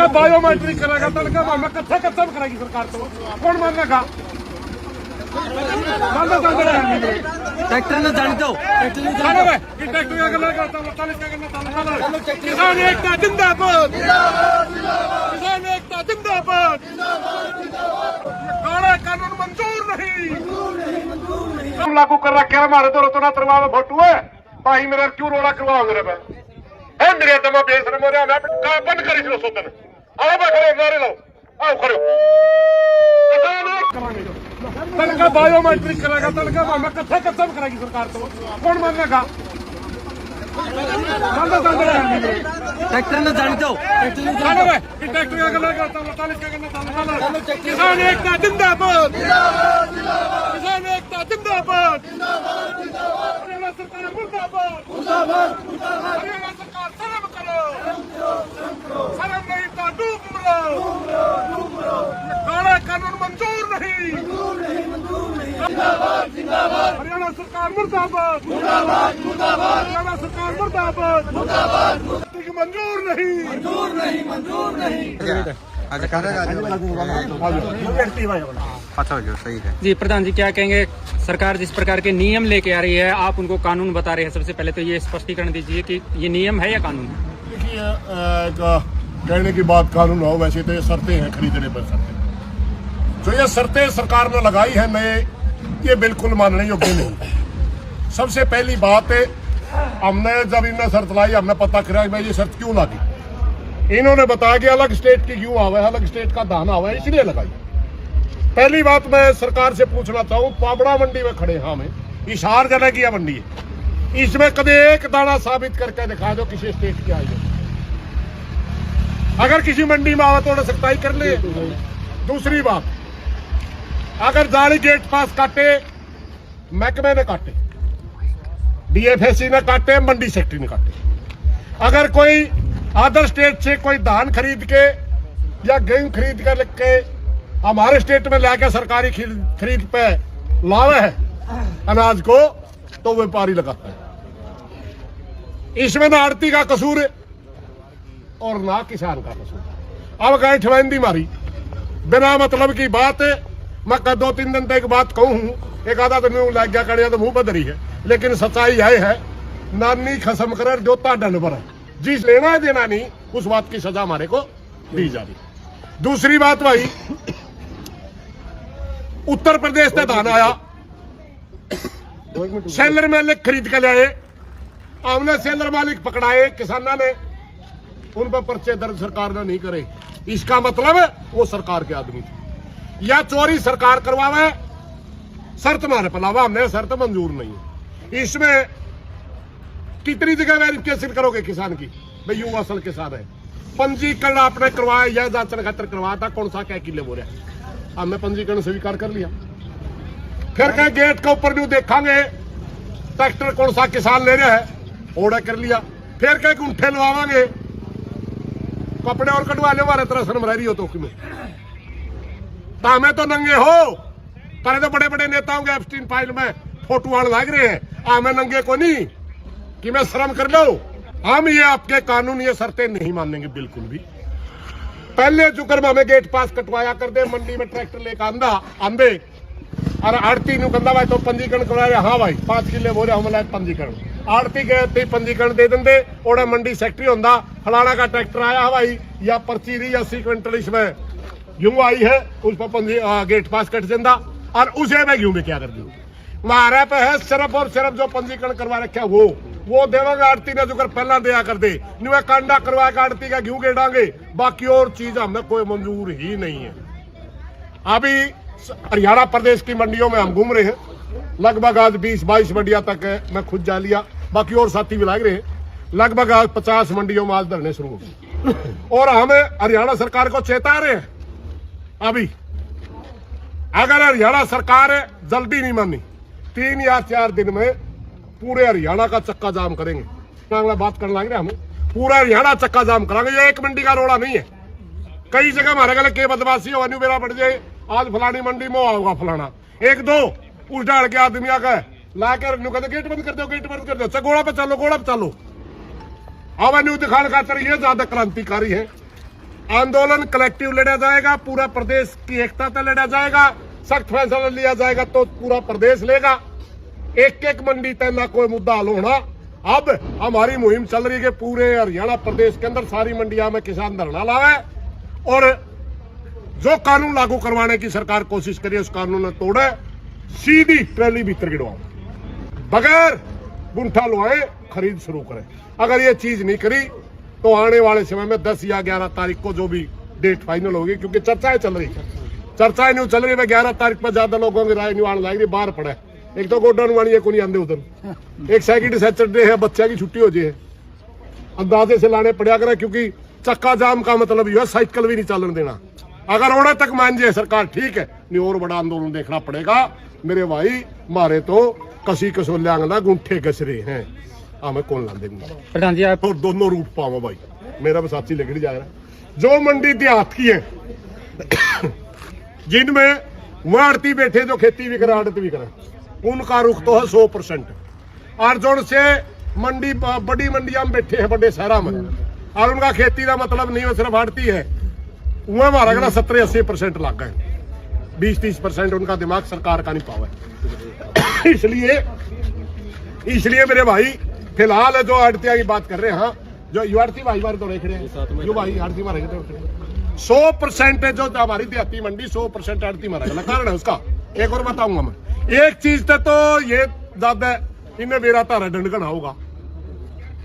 Biometric करेगा तड़का मैं कच्चा कच्चा कराएगी सरकार तो कौन मानेगा ट्रैक्टर ने जान दो किसान एकता जिंदाबाद किसान एकता जिंदाबाद काला कानून मंजूर नहीं लागू कर रखे हमारे तो रोतना तरवा में फोटो है भाई मेरा क्यों रोड़ा करवाओ मेरे पे है मेरे दमा बेसर मोरे मैं बंद करी लो सोतन आओ खड़े नारे लो आओ खड़े तड़का बायोमेट्रिक करेगा तड़का मैं कच्चा कच्चा कराएगी सरकार तो कौन मानेगा ट्रैक्टर ने जान दो किसान एकता जिंदाबाद किसान एकता जिंदाबाद हरियाणा सरकार मुर्दाबाद हरियाणा सरकार शर्म करो शर्म नहीं तो डूब मरो काला कानून मंजूर नहीं हरियाणा सरकार मुर्दाबाद हरियाणा सरकार मुर्दाबाद मंजूर नहीं अच्छा सही है जी। प्रधान जी क्या कहेंगे, सरकार जिस प्रकार के नियम लेके आ रही है आप उनको कानून बता रहे हैं, सबसे पहले तो ये स्पष्टीकरण दीजिए कि ये नियम है या कानून है? देखिए कहने की बात कानून हो, वैसे तो ये शर्तें हैं खरीदने पर शर्तें, जो ये शर्तें सरकार ने लगाई है नए, ये बिल्कुल मानने योग्य नहीं। सबसे पहली बात है हमने जब इन्हें शर्त लाई हमने पता करा कि भाई ये शर्त क्यों लगी। इन्होंने बताया कि अलग स्टेट की क्यों आवा है, अलग स्टेट का दाना हुआ है इसलिए लगाई। पहली बात मैं सरकार से पूछना चाहूँ, पाबड़ा मंडी में खड़े हैं हमें, इशार जगह की मंडी है, इसमें कभी एक दाना साबित करके दिखा दो किसी स्टेट की आई है। अगर किसी मंडी में आवा तो सख्ताई कर ले। दूसरी बात, अगर जाली गेट पास काटे महकमे ने काटे, डीएफएससी ने काटे, मंडी सेक्रेटरी ने काटे, अगर कोई अदर स्टेट से कोई धान खरीद के या गेहूं खरीद कर के हमारे स्टेट में लाके सरकारी खरीद पे लावे है अनाज को, तो व्यापारी लगाता है। इसमें ना आड़ती का कसूर है और ना किसान का कसूर। अब गए ठवेंदी मारी बिना मतलब की बात है। मैं 2-3 दिन तक बात कहूं, एक आधा तो मुंह लग गया कड़िया तो मुंह बदरी है, लेकिन सच्चाई यह है नानी खसम कर जोता डंड पर है, जिस लेना है देना नहीं उस बात की सजा हमारे को दी जा रही। दूसरी बात भाई, उत्तर प्रदेश से धान आया, सेलर मालिक खरीद के लाए, हमने सेलर मालिक पकड़ाए, किसानों ने उन पर पर्चे दर्ज सरकार ने नहीं करे। इसका मतलब है वो सरकार के आदमी थे या चोरी सरकार करवावे, शर्त मारे पलावा, हमने शर्त मंजूर नहीं है। इसमें कितनी जगह वेरिफिकेशन करोगे किसान की, भाई यू असल किसान है, पंजीकरण आपने करवाया यह जांचन खातर करवाया था, कौन सा क्या किले बोल रहा है, हमने पंजीकरण स्वीकार कर लिया। फिर कहीं गेट के ऊपर भी देखांगे ट्रैक्टर कौन सा किसान ले रहा है, ऑर्डर कर लिया। फिर कहीं उंठे लवावांगे, कपड़े और कटवा ले हमारे तरह शर्म रह रही हो तो हमें तो नंगे हो, पहले तो बड़े बड़े नेताओं के एप्स्टीन फाइल में फोटो आने लग रहे हैं, हमें नंगे को नहीं कि मैं शर्म कर लो। हम ये आपके कानून ये शर्तें नहीं मानेंगे बिल्कुल भी। पहले जुकर में हमें गेट पास कटवाया कर दे, मंडी में ट्रैक्टर लेकर आंदे और आड़ती नु कंदा भाई तो पंजीकरण करवाया, हाँ भाई 5 किले बोले हम लाए पंजीकरण, आड़ती गए पंजीकरण दे देंगे, और मंडी सेक्रेटरी होंदा फलाना का ट्रैक्टर आया भाई या पर्ची रही 80 क्विंटल इसमें यूं आई है, उस पर गेट पास कट जाता और उसे मैं यूं में क्या कर दूं। हमारे पे है सिर्फ और सिर्फ जो पंजीकरण करवा रखे वो देवांगे, आड़ती ने जो कर पहला दिया कर दे, नुए कांडा करवा के आड़ती का घी गेडांगे, बाकी और चीज हमें कोई मंजूर ही नहीं है। अभी हरियाणा प्रदेश की मंडियों में हम घूम रहे हैं, लगभग आज 20-22 मंडिया तक मैं खुद जा लिया, बाकी और साथी भी लग रहे हैं, लगभग आज 50 मंडियों में आज धरने शुरू हो गए और हमें हरियाणा सरकार को चेता रहे हैं। अभी अगर हरियाणा सरकार जल्दी नहीं मानी, 3 या 4 दिन में पूरे हरियाणा का चक्का जाम करेंगे। अगला बात करने लग रहे हम, पूरा हरियाणा चक्का जाम कराएंगे। ये एक मंडी का रोड़ा नहीं है, कई जगह हमारे गले के बदमाशी हो, मेरा बढ़ जाए, आज फलानी मंडी में होगा फलाना, 1-2 उस डाल के आदमी आकर लाकर कहते गेट बंद कर दो, गेट बंद कर दो, गोड़ा पे चलो, गोड़ा पे चलो। अब न्यू दिखाने खातर ये ज्यादा क्रांतिकारी है। आंदोलन कलेक्टिव लड़ा जाएगा, पूरा प्रदेश की एकता से लड़ा जाएगा, सख्त फैसला लिया जाएगा तो पूरा प्रदेश लेगा। एक एक मंडी तक ना कोई मुद्दा हल होना। अब हमारी मुहिम चल रही है पूरे हरियाणा प्रदेश के अंदर सारी मंडियां में किसान धरना लावे और जो कानून लागू करवाने की सरकार कोशिश करिए उस कानून ने तोड़े, सीधी ट्रैली भीतर गिरवाओ, बगैर गुंठा लुआए खरीद शुरू करें। अगर ये चीज नहीं करी तो आने वाले समय में 10 या 11 तारीख को जो भी डेट फाइनल होगी, क्योंकि चर्चाएं चल रही, चर्चाएं नहीं चल रही है, 11 तारीख पर ज्यादा लोगों की राय नहीं आने लगी, बाहर पड़े। एक तो गोडन वाणी को नहीं आंदे उधर, एक सेकंड सैटरडे है, बच्चा की छुट्टी हो जाए, अंदाजे से लाने पड़ा करे, क्योंकि चक्का जाम का मतलब यह साइकिल भी नहीं चलन देना। अगर ओड़े तक मान जाए सरकार ठीक है, नहीं और बड़ा आंदोलन देखना पड़ेगा मेरे भाई। मारे तो कसी कसोल्या गुंठे गसरे हैं, हमें कौन ला देंगे प्रधान जी आप तो दोनों रूट पावा भाई, मेरा बसाची लगड़ी जा रहा है। जो मंडी देहात की है जिनमें वह आड़ती बैठे जो खेती भी करे आड़त भी करे, उनका रुख तो है 100%। और जो से मंडी बड़ी मंडिया में बैठे हैं बड़े शहरा में और उनका खेती का मतलब नहीं है सिर्फ आड़ती है, वह हमारा अगला 70-80% लग गए, 20-30% उनका दिमाग सरकार का नहीं पावा। इसलिए मेरे भाई फिलहाल जो आड़तिया की बात कर रहे हैं, हाँ जो यू आड़ती भाई बार तो देख रहे हैं, यो भाई आड़ती मारे 100% है जो हमारी देहाती मंडी 100% आड़ती मारा गया। कारण है उसका एक और बताऊंगा मैं, एक चीज तो ये ज्यादा इन्हें मेरा तारा दंड का होगा,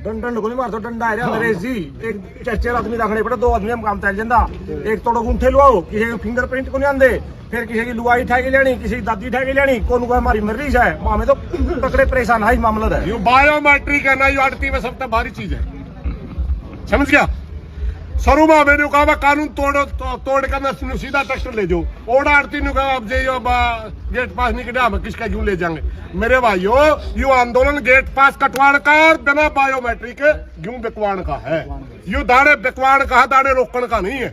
डंडन को नहीं मार तो डंडा है अंग्रेज जी, एक 4 आदमी रखने पड़े, 2 आदमी हम काम चल जाता। एक तोड़ो गुंठे लुआओ, किसी के फिंगरप्रिंट को नहीं आंदे, फिर किसी की लुआई ठा के लेनी, किसी की दादी ठा के लेनी, कौन को हमारी मर्जी है, हमें तो तकड़े परेशान है मामला है। ये बायोमेट्रिक है ना, ये आड़ती में सबसे भारी चीज है, समझ गया। शुरू में मैंने कहा कानून तोड़ कर ना सीधा ट्रैक्टर ले जाओ, ओड़ा आड़ती ने कहा अब जो गेट पास नहीं कटा हमें किसका क्यों ले जाएंगे। मेरे भाइयों यो आंदोलन गेट पास कटवाण का बिना बायोमेट्रिक क्यों बिकवाण का है, यो दाने बिकवाण का है, दाने रोकण का नहीं है,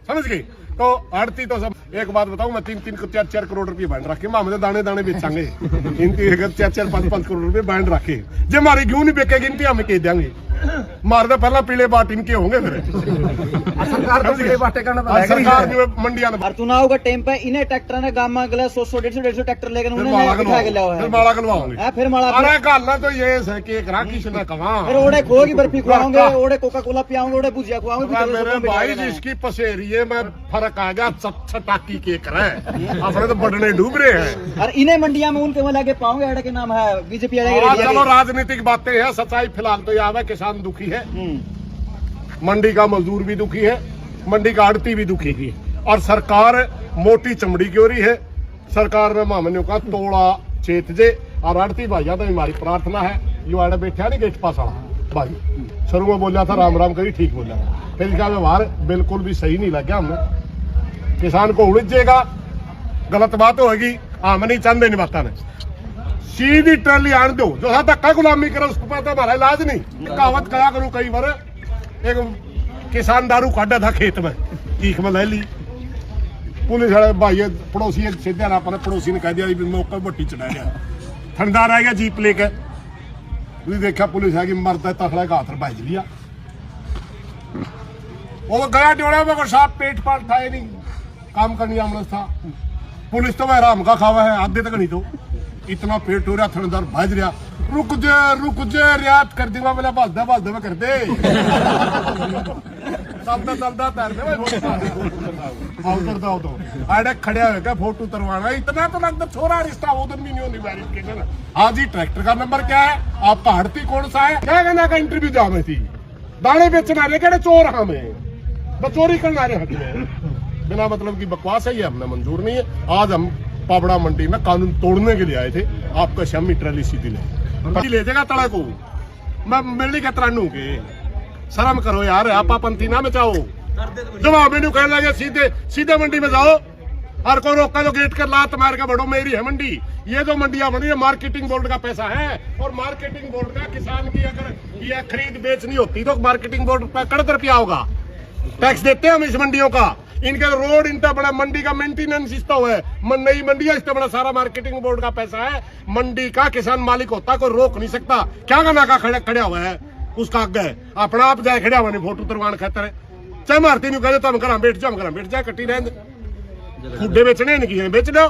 समझ गई। तो आड़ती तो सब एक बात बताऊं मैं, 3-4 करोड़ रुपए बैंड रखे, मामले दाने दाने बेचांगे, इनकी 4-5 करोड़ रुपए बैंड रखे, जो हमारी क्यों नहीं बिकेगी इनकी हमें कह देंगे, मारदा पहला पीले बाट इनके होंगे फिर सरकार तो पीले बाटे करना और सरकार जो मंडियां में चुनाव का टाइम पे इन्हें ट्रैक्टर ने गांव में अगला 100-150 ट्रैक्टर लेकर उन्होंने बिठा के लिया फिर माला गलवाओगे, फिर माला अरे गलना तो ये है कि एक राखी से कमा फिर ओड़े खो की बर्फी खवाओगे, ओड़े कोका कोला पियाओगे, ओड़े भुजिया खवाओगे। मेरे भाई जिसकी पसेरी है मैं फर्क आ गया, छटाकी के करे अपने तो बढ़ने डूब रहे हैं। और इन्हें मंडिया में उनके लगे पाओगे, अड़े के नाम है बीजेपी। चलो राजनीतिक बातें हैं, सच्चाई फिलहाल तो यह है किसान दुखी है, मंडी का मजदूर भी दुखी है, मंडी का आड़ती भी दुखी है, और सरकार मोटी चमड़ी की हो रही है। सरकार ने मामलों का तोड़ा चेत जे, और आड़ती भाइया तो हमारी प्रार्थना है, यो आड़े बैठा नहीं गेट पास वाला भाई शुरू में बोला था राम राम करी, ठीक बोला, फिर इसका व्यवहार बिल्कुल भी सही नहीं लगा हमें। किसान को उड़जेगा, गलत बात होगी, हम नहीं चाहते नहीं बात ने, सीधी ट्रैली आन दो, जो सा धक्का गुलामी करे उसको पता हमारा इलाज नहीं। कहावत कहा करूं कई बार, एक किसान दारू काटा था खेत में, चीख में ले ली, पुलिस वाले भाई पड़ोसी सीधे अपने पड़ोसी ने कह दिया मौका भट्टी चढ़ा गया, ठंडा रह गया जीप लेके, देखा पुलिस है कि मरता तखड़ा का हाथ बाज लिया, वो गया डोड़ा में साफ पेट पाट था, नहीं काम करनी आमरस था। पुलिस तो वह राम का खावा है, आधे तक नहीं तो इतना पेट हो रहा, थनदार भाज रहा, रुक जे रियात कर दूंगा, बोला भाजदा में कर दे चलता तैर दे भाई, तो आड़े खड़े होगा फोटो उतरवाना, इतना तो लगता छोरा रिश्ता वो दिन भी नहीं होनी वेरिफिकेशन। हाँ जी, ट्रैक्टर का नंबर क्या है, आपका हड़ती कौन सा है, क्या कहना का इंटरव्यू जामे थी, दाने बेचना रहे कहते चोर हमें चोरी करना रहे हमें, बिना मतलब की बकवास है, ये हमने मंजूर नहीं है। आज हम पाबड़ा मंडी में कानून तोड़ने के लिए आए थे, आपका शमी ट्रैली सीधी ले जाएगा तड़ा को, मैं मिलनी का तरानू के शर्म करो यार, आपंथी ना बचाओ। जवाब मैंने कहने लगे सीधे मंडी में जाओ, और कोई रोका तो गेट कर लात मार के बढ़ो, मेरी है मंडी। ये जो मंडियां बनी है मार्केटिंग बोर्ड का पैसा है, और मार्केटिंग बोर्ड का किसान की अगर ये खरीद बेच नहीं होती तो मार्केटिंग बोर्ड पर कड़क रुपया होगा, टैक्स देते हैं हम इस मंडियों का। इनके रोड इतना बड़ा मंडी का मेंटेनेंस इतना है, नई मंडी है, इतना बड़ा सारा मार्केटिंग बोर्ड का पैसा है। मंडी का किसान मालिक होता, कोई रोक नहीं सकता। क्या करना का खड़ा हुआ है उसका आगे अपना आप जाए खड़ा हुआ नहीं, फोटो उतरवान खातर चाहे मारती नहीं कहते तुम घर बैठ जा कट्टी रहने खुडे बेचने नहीं किए बेच लो।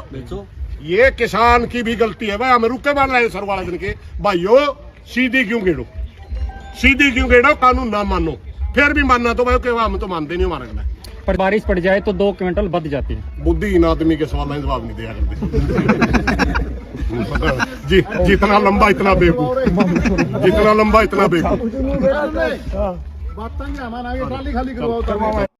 ये किसान की भी गलती है भाई, हम रुके मान रहे सर वाले दिन के भाइयों, सीधी क्यों गेड़ो, कानून ना मानो, फिर भी मानना तो भाई हम तो मानते नहीं हमारे में। पर बारिश पड़ जाए तो 2 क्विंटल बच जाती है। बुद्धिहीन आदमी के सवाल में जवाब नहीं दिया करते। जी जितना लंबा इतना बेवकूफ, जितना लंबा इतना बेवकूफ।